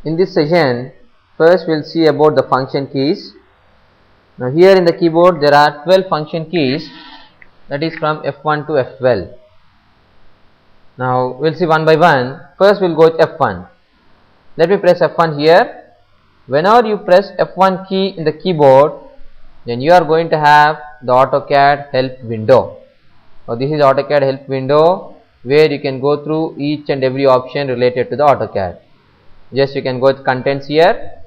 In this session, first we will see about the function keys. Now here in the keyboard there are 12 function keys, that is from F1 to F12. Now we will see one by one. First we will go with F1. Let me press F1 here. Whenever you press F1 key in the keyboard, then you are going to have the AutoCAD help window. Now this is AutoCAD help window where you can go through each and every option related to the AutoCAD. Just you can go with contents here,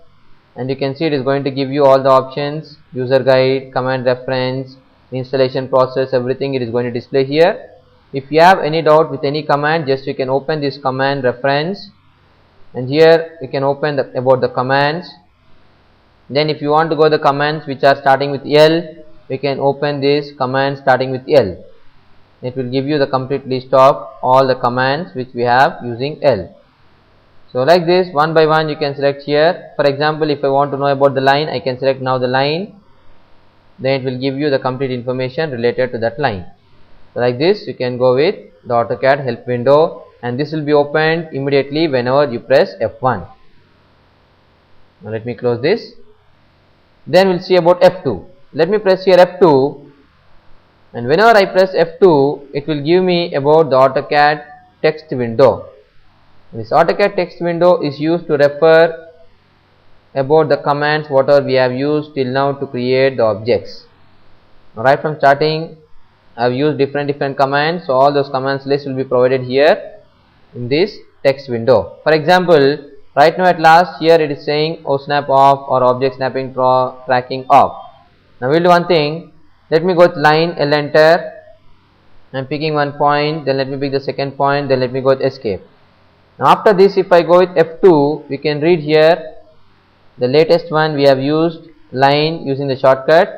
and you can see it is going to give you all the options, user guide, command reference, installation process, everything it is going to display here. If you have any doubt with any command, just you can open this command reference, and here you can open about the commands. Then if you want to go the commands which are starting with L, you can open this command starting with L. It will give you the complete list of all the commands which we have using L. So like this, one by one you can select here. For example, if I want to know about the line, I can select now the line. Then it will give you the complete information related to that line. So like this, you can go with the AutoCAD help window, and this will be opened immediately whenever you press F1. Now let me close this. Then we'll see about F2. Let me press here F2, and whenever I press F2, it will give me about the AutoCAD text window. This AutoCAD text window is used to refer about the commands whatever we have used till now to create the objects. Now, right from starting, I have used different commands, so all those commands list will be provided here in this text window. For example, right now at last here it is saying OSNAP off or object snapping tracking off. Now we will do one thing. Let me go with line, L enter. I am picking one point, then let me pick the second point, then let me go with escape. Now after this, if I go with F2, we can read here the latest one we have used line using the shortcut.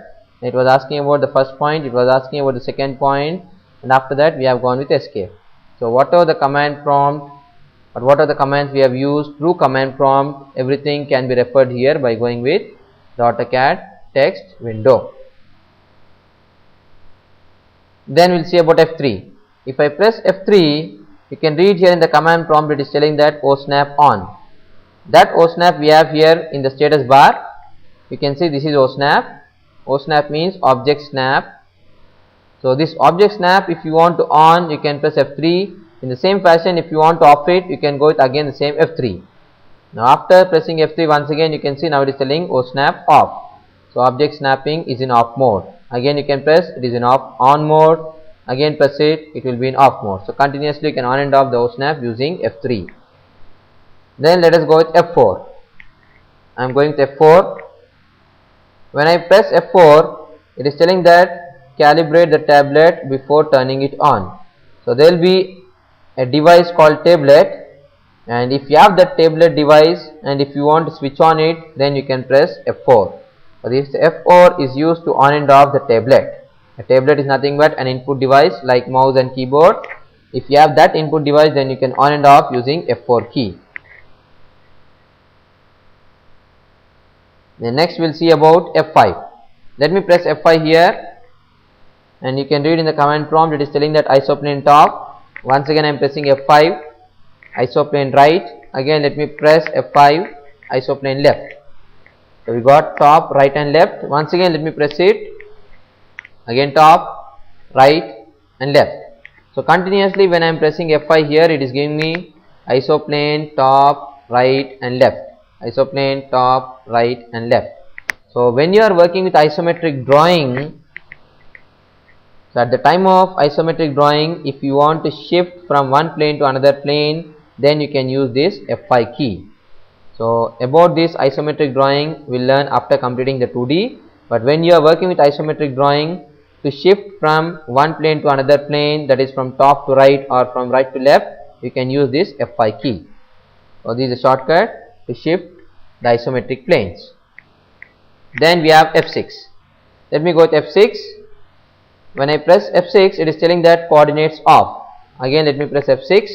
It was asking about the first point, it was asking about the second point, and after that we have gone with escape. So whatever the command prompt or what are the commands we have used through command prompt, everything can be referred here by going with the AutoCAD text window. Then we will see about F3. If I press F3, you can read here in the command prompt it is telling that OSNAP on. That OSNAP we have here in the status bar. You can see this is OSNAP. OSNAP means object snap. So this object snap, if you want to on, you can press F3. In the same fashion, if you want to off it, you can go with again the same F3. Now after pressing F3 once again, you can see now it is telling OSNAP off. So object snapping is in off mode. Again you can press, it is in on mode. Again press it, it will be in off mode. So continuously you can on and off the OSNAP using F3. Then let us go with F4. I am going to F4. When I press F4, it is telling that calibrate the tablet before turning it on. So there will be a device called tablet, and if you have that tablet device and if you want to switch on it, then you can press F4. So this F4 is used to on and off the tablet. A tablet is nothing but an input device like mouse and keyboard. If you have that input device, then you can on and off using F4 key. Then next we will see about F5. Let me press F5 here, and you can read in the command prompt it is telling that isoplane top. Once again I am pressing F5, isoplane right. Again let me press F5, isoplane left. So we got top, right and left. Once again let me press it. Again top, right and left. So continuously when I am pressing F5 here, it is giving me isoplane, top, right and left. Isoplane, top, right and left. So when you are working with isometric drawing, so at the time of isometric drawing, if you want to shift from one plane to another plane, then you can use this F5 key. So about this isometric drawing we will learn after completing the 2D. But when you are working with isometric drawing, to shift from one plane to another plane, that is from top to right or from right to left, you can use this F5 key. So this is a shortcut to shift the isometric planes. Then we have F6. Let me go with F6. When I press F6, it is telling that coordinates off. Again let me press F6.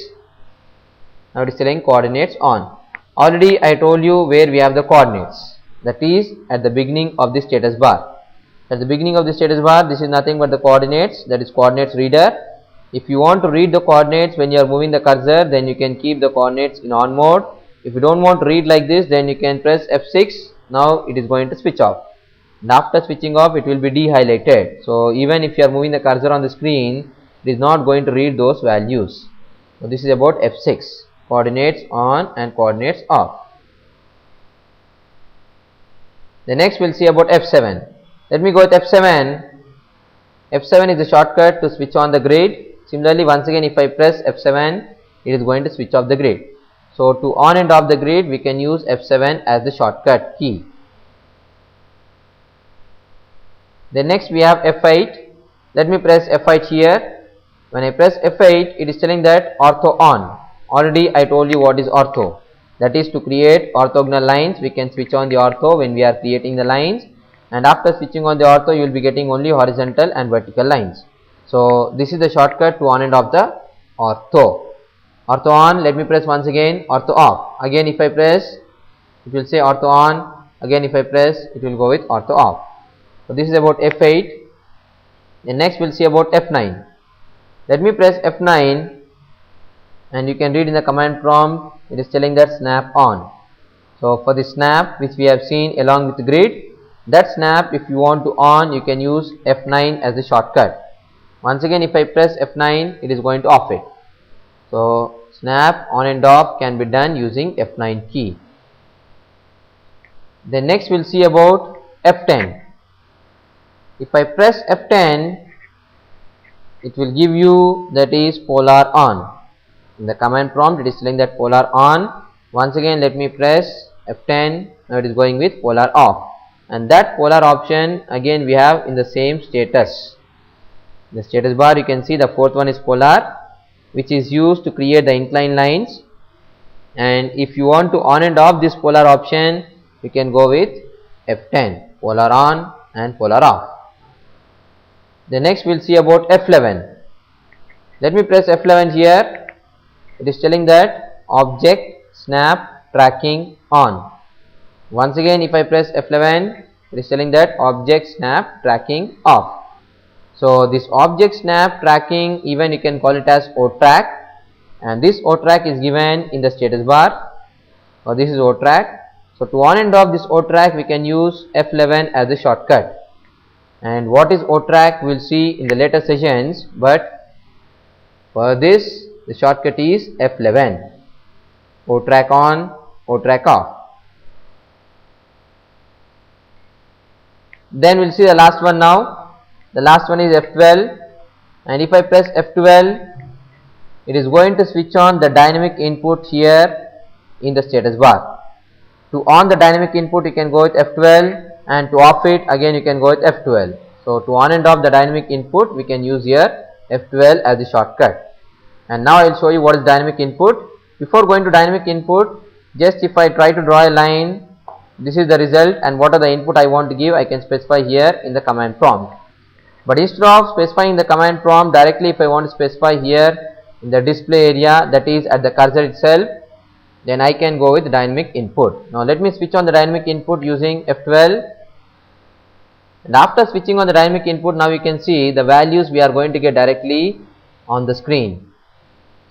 Now it is telling coordinates on. Already I told you where we have the coordinates. That is at the beginning of the status bar. At the beginning of the status bar, this is nothing but the coordinates, that is coordinates reader. If you want to read the coordinates when you are moving the cursor, then you can keep the coordinates in on mode. If you don't want to read like this, then you can press F6. Now it is going to switch off, and after switching off it will be de-highlighted. So even if you are moving the cursor on the screen, it is not going to read those values. So this is about F6, coordinates on and coordinates off. The next we'll see about F7. Let me go with F7. F7 is the shortcut to switch on the grid. Similarly, once again, if I press F7, it is going to switch off the grid. So to on and off the grid, we can use F7 as the shortcut key. Then next we have F8. Let me press F8 here. When I press F8, it is telling that ortho on. Already I told you what is ortho. That is to create orthogonal lines. We can switch on the ortho when we are creating the lines, and after switching on the ortho, you will be getting only horizontal and vertical lines. So this is the shortcut to on and off the ortho. Ortho on, let me press once again, ortho off. Again if I press, it will say ortho on. Again if I press, it will go with ortho off. So this is about F8. And next we'll see about F9. Let me press F9, and you can read in the command prompt, it is telling that snap on. So for the snap which we have seen along with the grid, that snap, if you want to on, you can use F9 as the shortcut. Once again if I press F9, it is going to off it. So snap on and off can be done using F9 key. Then next we'll see about F10. If I press F10, it will give you that is polar on. In the command prompt, it is telling that polar on. Once again let me press F10. Now it is going with polar off. And that polar option again we have in the same status. The status bar, you can see the fourth one is polar, which is used to create the inclined lines. And if you want to on and off this polar option, you can go with F10, polar on and polar off. The next we'll see about F11. Let me press F11 here. It is telling that object snap tracking on. Once again if I press F11, it is telling that object snap tracking off. So this object snap tracking, even you can call it as O track, and this O track is given in the status bar. So this is O track. So to on and off this O track, we can use F11 as the shortcut. And what is O track we will see in the later sessions, but for this the shortcut is F11. O track on, O track off. Then we will see the last one now. The last one is F12, and if I press F12, it is going to switch on the dynamic input here in the status bar. To on the dynamic input, you can go with F12, and to off it again you can go with F12. So to on and off the dynamic input, we can use here F12 as the shortcut. And now I will show you what is dynamic input. Before going to dynamic input, just if I try to draw a line, this is the result, and what are the input I want to give, I can specify here in the command prompt. But instead of specifying the command prompt directly, if I want to specify here in the display area, that is at the cursor itself, then I can go with dynamic input. Now let me switch on the dynamic input using F12, and after switching on the dynamic input, now you can see the values we are going to get directly on the screen.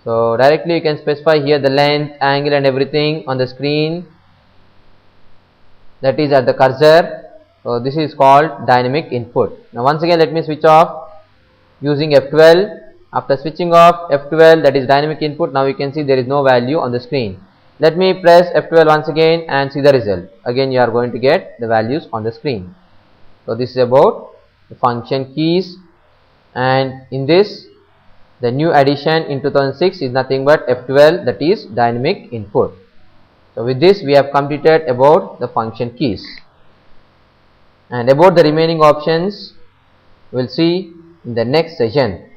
So directly you can specify here the length, angle and everything on the screen, that is at the cursor. So this is called dynamic input. Now once again let me switch off using F12. After switching off F12, that is dynamic input, now you can see there is no value on the screen. Let me press F12 once again and see the result. Again you are going to get the values on the screen. So this is about the function keys, and in this the new addition in 2006 is nothing but F12, that is dynamic input. So with this we have completed about the function keys, and about the remaining options we will see in the next session.